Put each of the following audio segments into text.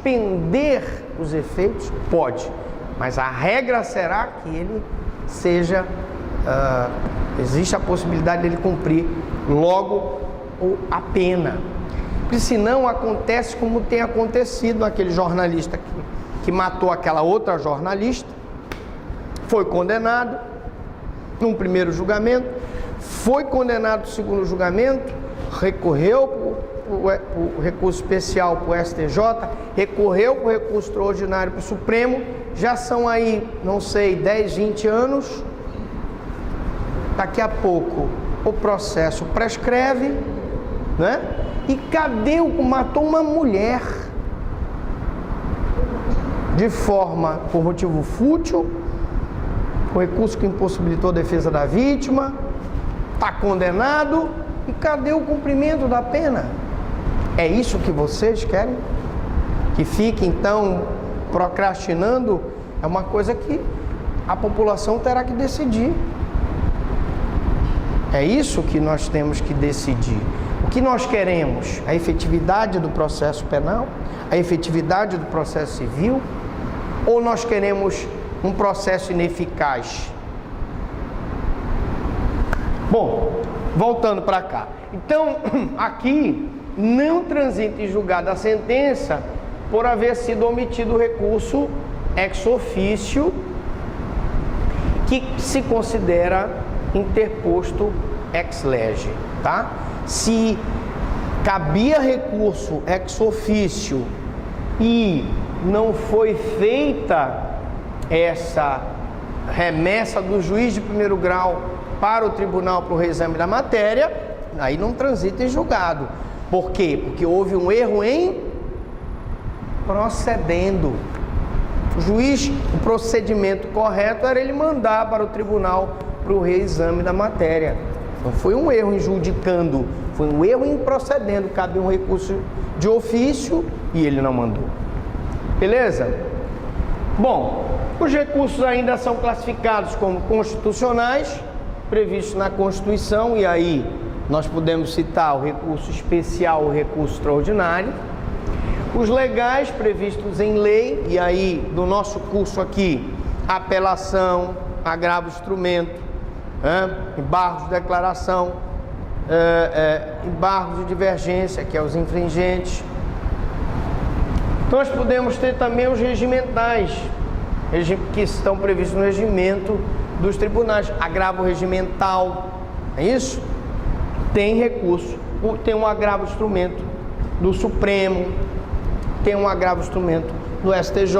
suspender os efeitos? Pode, mas a regra será que ele seja, existe a possibilidade dele cumprir logo a pena. Porque senão acontece como tem acontecido naquele jornalista que matou aquela outra jornalista, foi condenado num primeiro julgamento, foi condenado no segundo julgamento, recorreu o recurso especial para o STJ, recorreu para o recurso extraordinário para o Supremo, já são aí, não sei, 10, 20 anos, daqui a pouco o processo prescreve, né? E cadê o que matou uma mulher de forma, por motivo fútil, o recurso que impossibilitou a defesa da vítima, está condenado, e cadê o cumprimento da pena? É isso que vocês querem? Que fique então procrastinando? É uma coisa que a população terá que decidir. É isso que nós temos que decidir. O que nós queremos? A efetividade do processo penal? A efetividade do processo civil? Ou nós queremos um processo ineficaz? Bom, voltando para cá. Então, aqui, não transita em julgado a sentença por haver sido omitido o recurso ex officio, que se considera interposto ex lege, tá? Se cabia recurso ex officio e não foi feita essa remessa do juiz de primeiro grau para o tribunal para o reexame da matéria, aí não transita em julgado. Por quê? Porque houve um erro em procedendo. O juiz, o procedimento correto era ele mandar para o tribunal para o reexame da matéria. Não foi um erro em judicando, foi um erro em procedendo. Cabia um recurso de ofício e ele não mandou. Beleza? Bom, os recursos ainda são classificados como constitucionais, previstos na Constituição, e aí nós podemos citar o recurso especial, o recurso extraordinário. Os legais previstos em lei, e aí no nosso curso aqui, apelação, agravo instrumento, embargos de declaração, embargos de divergência, que é os infringentes. Nós podemos ter também os regimentais, que estão previstos no regimento dos tribunais. Agravo regimental, é isso? Tem recurso, tem um agravo instrumento do Supremo, tem um agravo instrumento do STJ.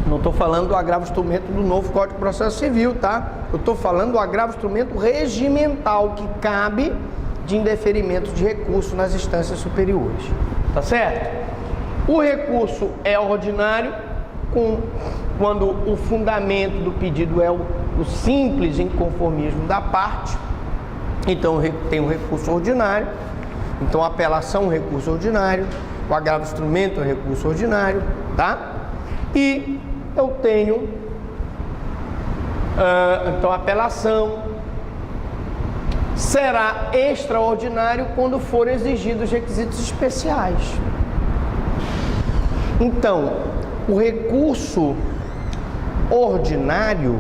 Não estou falando do agravo instrumento do novo Código de Processo Civil, tá? Eu estou falando do agravo instrumento regimental, que cabe de indeferimento de recurso nas instâncias superiores, tá certo? O recurso é ordinário, quando o fundamento do pedido é o simples inconformismo da parte. Então tem o recurso ordinário. Então a apelação é um recurso ordinário, o agravo instrumento é um recurso ordinário, tá? E eu tenho então a apelação será extraordinário quando forem exigidos requisitos especiais. Então, o recurso ordinário,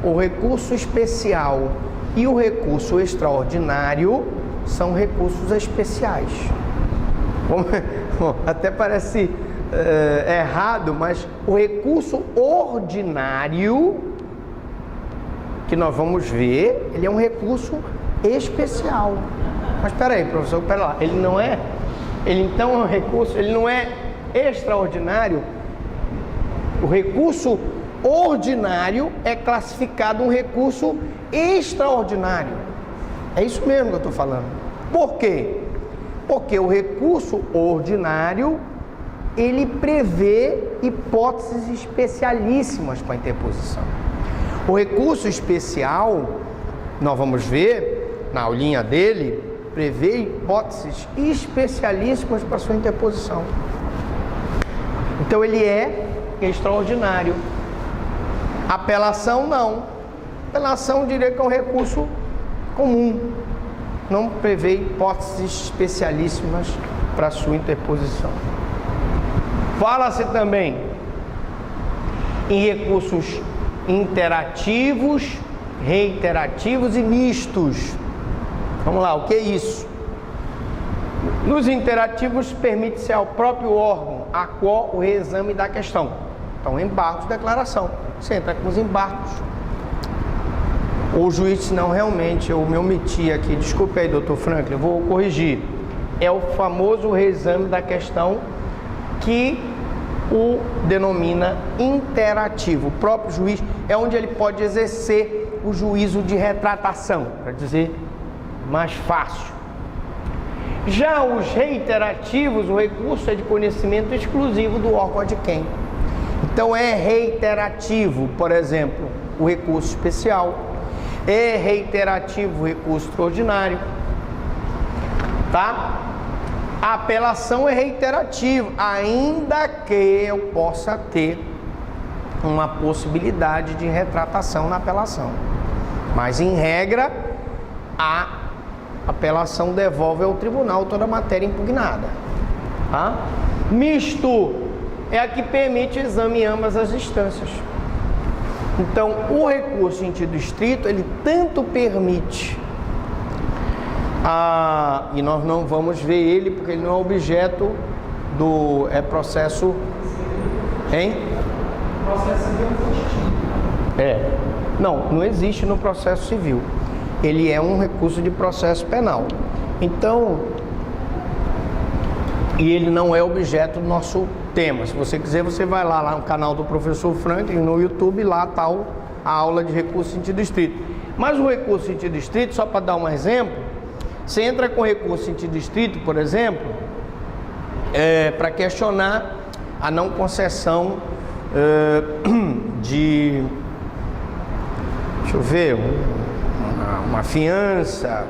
o recurso especial e o recurso extraordinário são recursos especiais. Bom, até parece errado, mas o recurso ordinário, que nós vamos ver, ele é um recurso especial. Mas espera aí, professor, espera lá, ele então é um recurso, ele não é extraordinário. O recurso ordinário é classificado um recurso extraordinário. É isso mesmo que eu estou falando. Por quê? Porque o recurso ordinário, ele prevê hipóteses especialíssimas para a interposição. O recurso especial, nós vamos ver na aulinha dele, prevê hipóteses especialíssimas para sua interposição. Então ele é extraordinário. Apelação não. Apelação, eu diria que é um recurso comum. Não prevê hipóteses especialíssimas para sua interposição. Fala-se também em recursos interativos, reiterativos e mistos. Vamos lá, o que é isso? Nos interativos, permite-se ao próprio órgão a qual o reexame da questão. Então, embargos, declaração. Você entra com os embargos. O juiz, não, realmente, eu me omiti aqui. Desculpe aí, doutor Franklin, eu vou corrigir. É o famoso reexame da questão que o denomina interativo. O próprio juiz é onde ele pode exercer o juízo de retratação, para dizer mais fácil. Já os reiterativos, o recurso é de conhecimento exclusivo do órgão de quem. Então é reiterativo, por exemplo, o recurso especial, é reiterativo o recurso extraordinário, tá? A apelação é reiterativa, ainda que eu possa ter uma possibilidade de retratação na apelação. Mas, em regra, a apelação devolve ao tribunal toda a matéria impugnada. Tá? Misto é a que permite o exame em ambas as instâncias. Então, o recurso em sentido estrito, ele tanto permite... e nós não vamos ver ele porque ele não é objeto do processo, hein? Processo civil. Não existe no processo civil. Ele é um recurso de processo penal. Então, e ele não é objeto do nosso tema. Se você quiser, você vai lá no canal do professor Franklin, no YouTube, lá está a aula de recurso em sentido estrito. Mas o recurso em sentido estrito, só para dar um exemplo, você entra com recurso em sentido estrito, por exemplo, para questionar a não concessão de, deixa eu ver, uma fiança.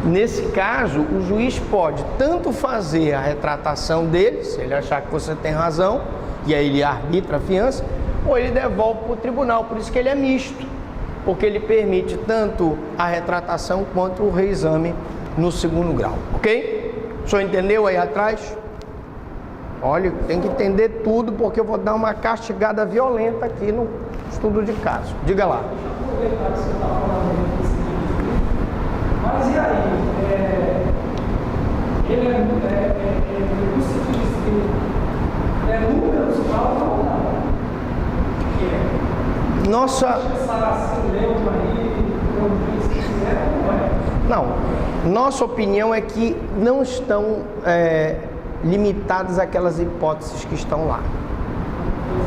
Nesse caso, o juiz pode tanto fazer a retratação dele, se ele achar que você tem razão, e aí ele arbitra a fiança, ou ele devolve para o tribunal. Por isso que ele é misto, porque ele permite tanto a retratação quanto o reexame no segundo grau, ok? O senhor entendeu aí atrás? Olha, tem que entender tudo, porque eu vou dar uma castigada violenta aqui no estudo de caso. Diga lá. Mas e aí? Ele é recurso de distrito. É números, causa ou não? Nossa... Não, nossa opinião é que não estão limitadas àquelas hipóteses que estão lá.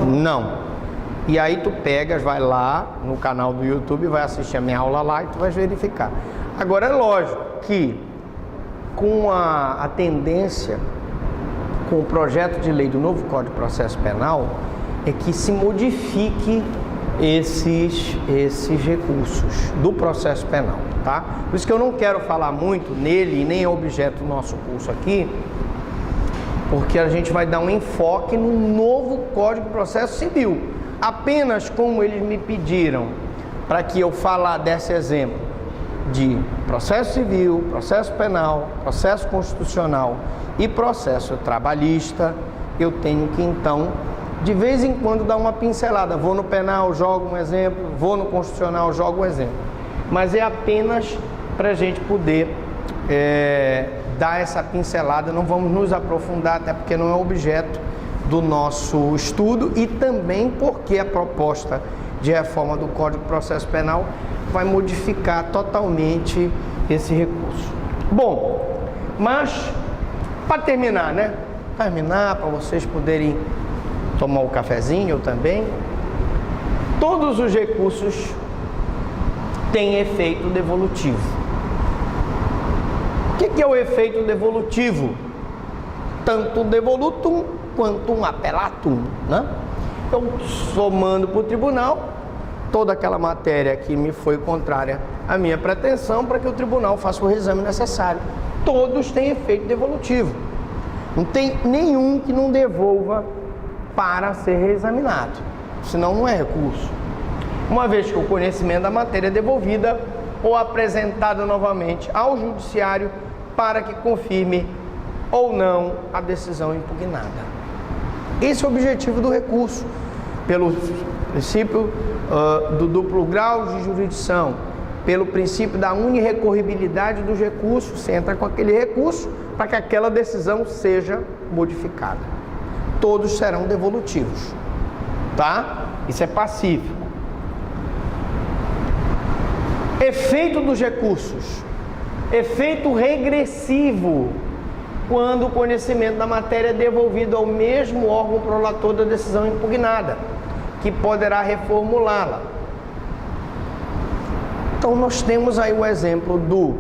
Não. E aí tu pegas, vai lá no canal do YouTube, vai assistir a minha aula lá e tu vai verificar. Agora é lógico que com a tendência, com o projeto de lei do novo Código de Processo Penal, é que se modifique esses recursos do processo penal, tá? Por isso que eu não quero falar muito nele, e nem é objeto do nosso curso aqui, porque a gente vai dar um enfoque no novo Código de Processo Civil. Apenas como eles me pediram para que eu desse exemplo de processo civil, processo penal, processo constitucional e processo trabalhista, eu tenho que então, de vez em quando, dar uma pincelada. Vou no penal, jogo um exemplo, vou no constitucional, jogo um exemplo. Mas é apenas para a gente poder dar essa pincelada, não vamos nos aprofundar, até porque não é objeto do nosso estudo, e também porque a proposta de reforma do Código de Processo Penal vai modificar totalmente esse recurso. Bom, mas para terminar, né? Para vocês poderem tomar um cafezinho, eu também. Todos os recursos têm efeito devolutivo. O que é o efeito devolutivo? Tanto devolutum quanto um apelatum, né? Eu somando para o tribunal toda aquela matéria que me foi contrária à minha pretensão, para que o tribunal faça o reexame necessário. Todos têm efeito devolutivo. Não tem nenhum que não devolva para ser reexaminado, senão não é recurso. Uma vez que o conhecimento da matéria é devolvida ou apresentada novamente ao judiciário para que confirme ou não a decisão impugnada. Esse é o objetivo do recurso, pelo princípio do duplo grau de jurisdição, pelo princípio da unirrecorribilidade dos recursos. Você entra com aquele recurso para que aquela decisão seja modificada. Todos serão devolutivos, tá? Isso é pacífico. Efeito dos recursos. Efeito regressivo, quando o conhecimento da matéria é devolvido ao mesmo órgão prolator da decisão impugnada, que poderá reformulá-la. Então nós temos aí o exemplo do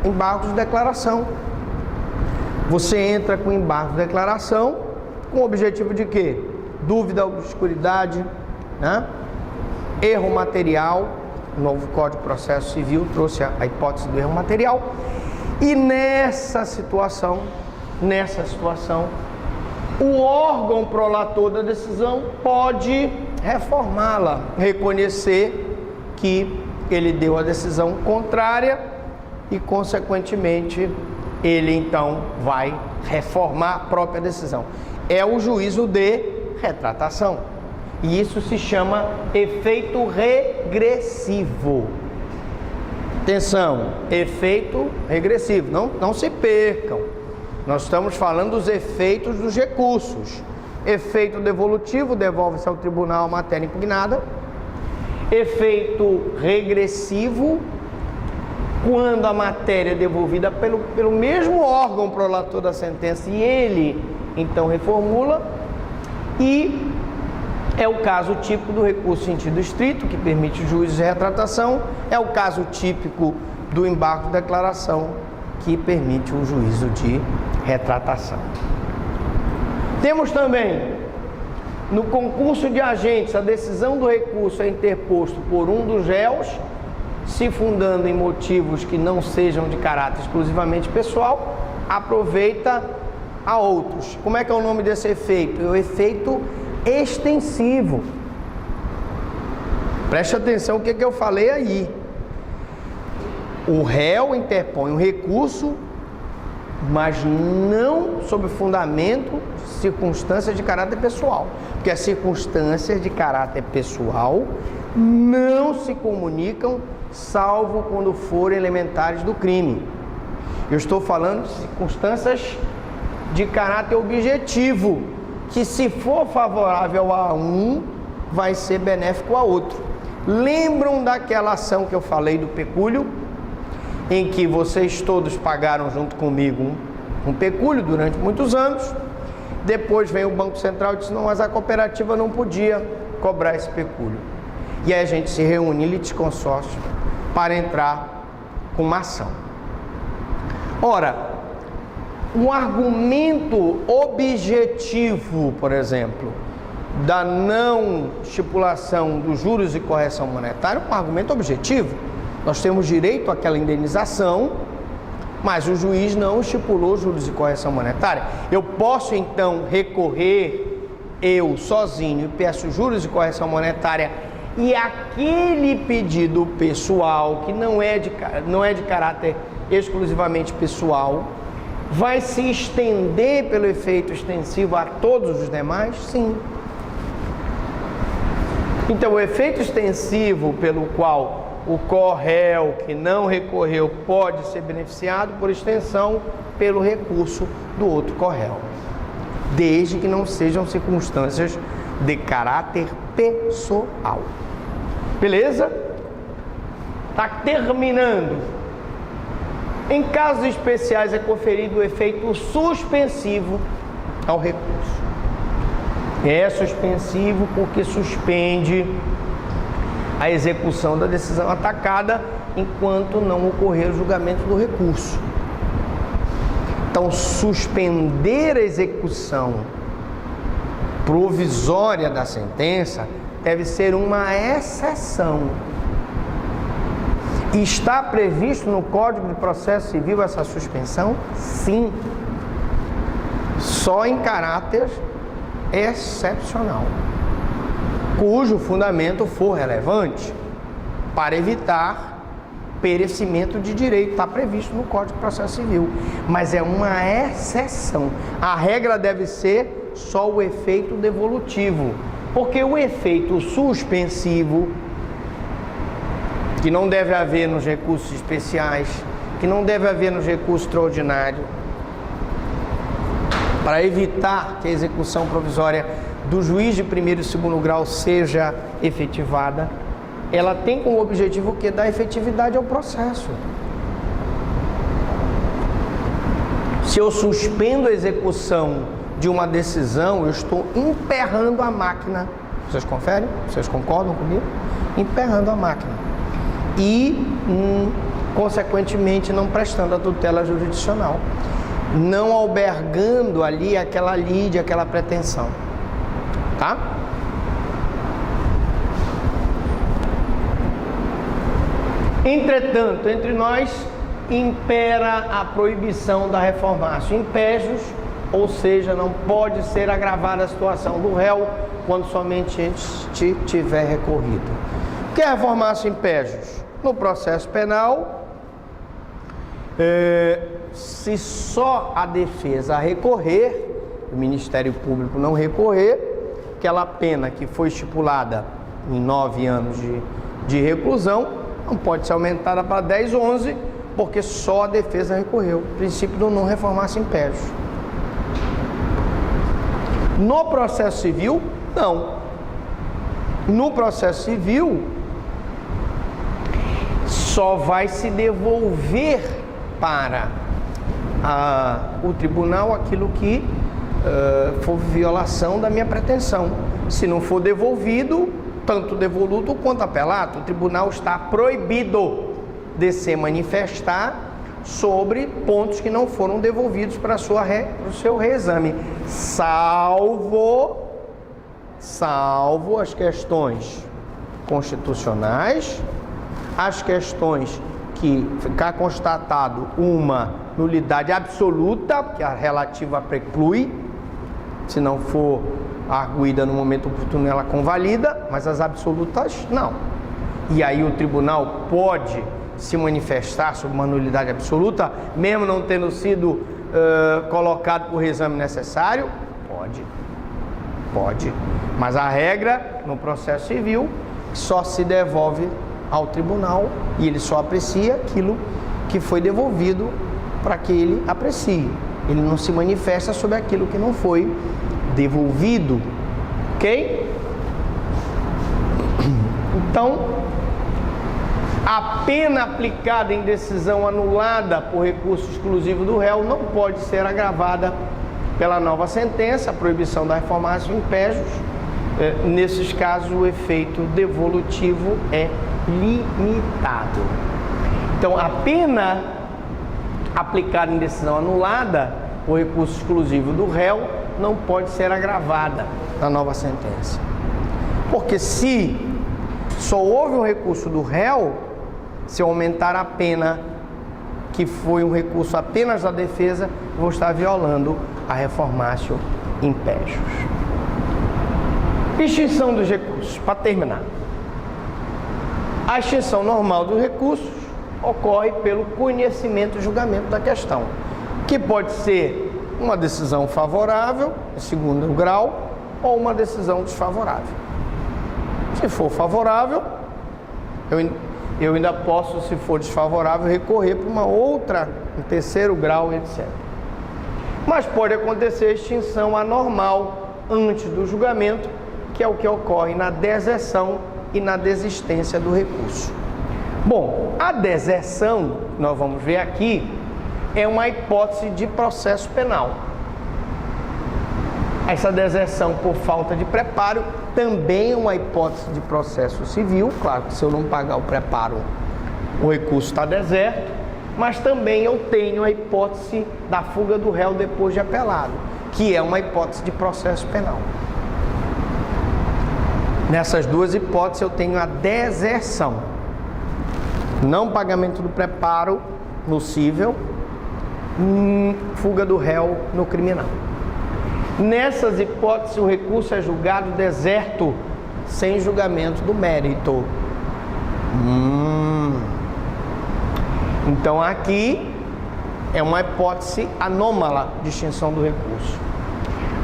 embargo de declaração. Você entra com embargo de declaração com o objetivo de quê? Dúvida, obscuridade, né? Erro material. O novo Código de Processo Civil trouxe a hipótese do erro material. E nessa situação, o órgão prolator da decisão pode reformá-la, reconhecer que ele deu a decisão contrária e, consequentemente, ele então vai reformar a própria decisão. É o juízo de retratação. E isso se chama efeito regressivo. Atenção, efeito regressivo. Não se percam. Nós estamos falando dos efeitos dos recursos. Efeito devolutivo, devolve-se ao tribunal a matéria impugnada. Efeito regressivo, quando a matéria é devolvida pelo mesmo órgão prolator da sentença e ele então reformula. E é o caso típico do recurso em sentido estrito, que permite o juízo de retratação. É o caso típico do embargo de declaração, que permite o juízo de retratação. Temos também, no concurso de agentes, a decisão do recurso é interposto por um dos réus, se fundando em motivos que não sejam de caráter exclusivamente pessoal, aproveita a outros. Como é que é o nome desse efeito? É o efeito extensivo. Preste atenção o que eu falei aí. O réu interpõe um recurso, mas não sob fundamento, circunstâncias de caráter pessoal. Porque as circunstâncias de caráter pessoal não se comunicam, salvo quando forem elementares do crime. Eu estou falando de circunstâncias de caráter objetivo, que se for favorável a um, vai ser benéfico a outro. Lembram daquela ação que eu falei do pecúlio? Em que vocês todos pagaram junto comigo um pecúlio durante muitos anos. Depois vem o Banco Central e diz, não, mas a cooperativa não podia cobrar esse pecúlio. E aí a gente se reúne em litisconsórcio para entrar com uma ação. Ora, um argumento objetivo, por exemplo, da não estipulação dos juros e correção monetária, um argumento objetivo. Nós temos direito àquela indenização, mas o juiz não estipulou juros e correção monetária. Eu posso então recorrer, eu sozinho, e peço juros e correção monetária, e aquele pedido pessoal, que não é de caráter exclusivamente pessoal, vai se estender pelo efeito extensivo a todos os demais? Sim. Então, o efeito extensivo pelo qual o corréu que não recorreu pode ser beneficiado, por extensão, pelo recurso do outro corréu, desde que não sejam circunstâncias de caráter pessoal. Beleza? Está terminando. Em casos especiais é conferido o efeito suspensivo ao recurso. É suspensivo porque suspende a execução da decisão atacada enquanto não ocorrer o julgamento do recurso. Então, suspender a execução provisória da sentença deve ser uma exceção. Está previsto no Código de Processo Civil essa suspensão? Sim. Só em caráter excepcional, cujo fundamento for relevante, para evitar perecimento de direito, está previsto no Código de Processo Civil, mas é uma exceção. A regra deve ser só o efeito devolutivo, porque o efeito suspensivo, que não deve haver nos recursos especiais, que não deve haver nos recursos extraordinários, para evitar que a execução provisória do juiz de primeiro e segundo grau seja efetivada, ela tem como objetivo o quê? Dar efetividade ao processo. Se eu suspendo a execução de uma decisão, eu estou emperrando a máquina. Vocês conferem? Vocês concordam comigo? Emperrando a máquina. E, consequentemente, não prestando a tutela jurisdicional. Não albergando ali aquela lide, aquela pretensão. Tá? Entretanto, entre nós impera a proibição da reformácio impégios, ou seja, não pode ser agravada a situação do réu quando somente este tiver recorrido. O que é reformácio impégios? No processo penal, se só a defesa recorrer, o Ministério Público não recorrer, aquela pena que foi estipulada em 9 anos de reclusão, não pode ser aumentada para 10, 11, porque só a defesa recorreu. O princípio do não reformácio impégios. No processo civil, não. No processo civil, só vai se devolver para o tribunal aquilo que for violação da minha pretensão. Se não for devolvido, tanto devoluto quanto apelado, o tribunal está proibido de se manifestar sobre pontos que não foram devolvidos para o seu reexame, salvo as questões constitucionais, as questões que ficar constatado uma nulidade absoluta, que a relativa preclui, se não for arguída no momento oportuno, ela convalida, mas as absolutas não. E aí o tribunal pode se manifestar sobre uma nulidade absoluta, mesmo não tendo sido colocado por exame necessário? Pode. Mas a regra no processo civil só se devolve ao tribunal e ele só aprecia aquilo que foi devolvido para que ele aprecie. Ele não se manifesta sobre aquilo que não foi devolvido, ok? Então, a pena aplicada em decisão anulada por recurso exclusivo do réu não pode ser agravada pela nova sentença, a proibição da reformácio impégios. Nesses casos, o efeito devolutivo é limitado. Então, a pena aplicada em decisão anulada por recurso exclusivo do réu não pode ser agravada na nova sentença. Porque se só houve um recurso do réu, se eu aumentar a pena, que foi um recurso apenas da defesa, vou estar violando a reformácio impégios. Extinção dos recursos, para terminar. A extinção normal dos recursos ocorre pelo conhecimento e julgamento da questão, que pode ser uma decisão favorável, em segundo grau, ou uma decisão desfavorável. Se for favorável, eu ainda posso, se for desfavorável, recorrer para uma outra, em terceiro grau, etc. Mas pode acontecer extinção anormal antes do julgamento, que é o que ocorre na deserção e na desistência do recurso. Bom, a deserção, nós vamos ver aqui, é uma hipótese de processo penal. Essa deserção por falta de preparo também é uma hipótese de processo civil. Claro que se eu não pagar o preparo, o recurso está deserto, mas também eu tenho a hipótese da fuga do réu depois de apelado, que é uma hipótese de processo penal. Nessas duas hipóteses eu tenho a deserção, não pagamento do preparo no cível, fuga do réu no criminal. Nessas hipóteses o recurso é julgado deserto, sem julgamento do mérito. Então aqui é uma hipótese anômala de extinção do recurso.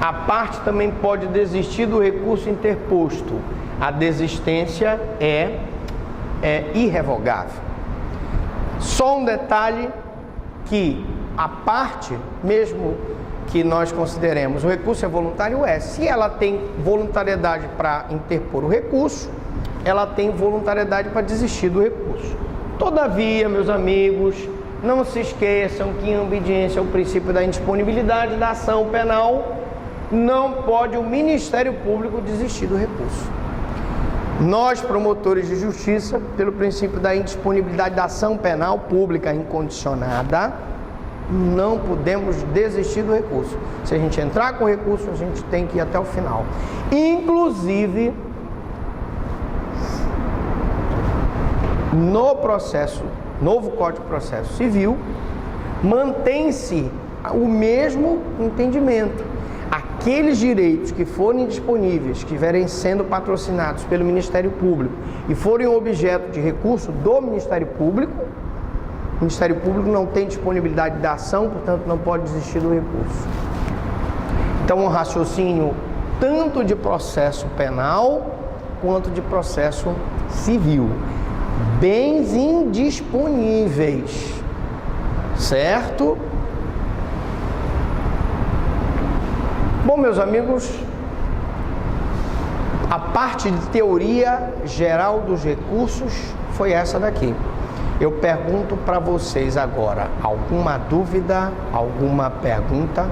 A parte também pode desistir do recurso interposto. A desistência é irrevogável. Só um detalhe, que a parte, mesmo que nós consideremos o recurso é voluntário, se ela tem voluntariedade para interpor o recurso, ela tem voluntariedade para desistir do recurso. Todavia, meus amigos, não se esqueçam que, em obediência ao princípio da indisponibilidade da ação penal, não pode o Ministério Público desistir do recurso. Nós, promotores de justiça, pelo princípio da indisponibilidade da ação penal pública incondicionada, não podemos desistir do recurso. Se a gente entrar com o recurso, a gente tem que ir até o final. Inclusive, no processo, novo Código de Processo Civil, mantém-se o mesmo entendimento. Aqueles direitos que forem disponíveis, que estiverem sendo patrocinados pelo Ministério Público e forem objeto de recurso do Ministério Público, o Ministério Público não tem disponibilidade da ação, portanto não pode desistir do recurso. Então, um raciocínio tanto de processo penal quanto de processo civil. Bens indisponíveis, certo? Bom, meus amigos, a parte de teoria geral dos recursos foi essa daqui. Eu pergunto para vocês agora, alguma dúvida, alguma pergunta?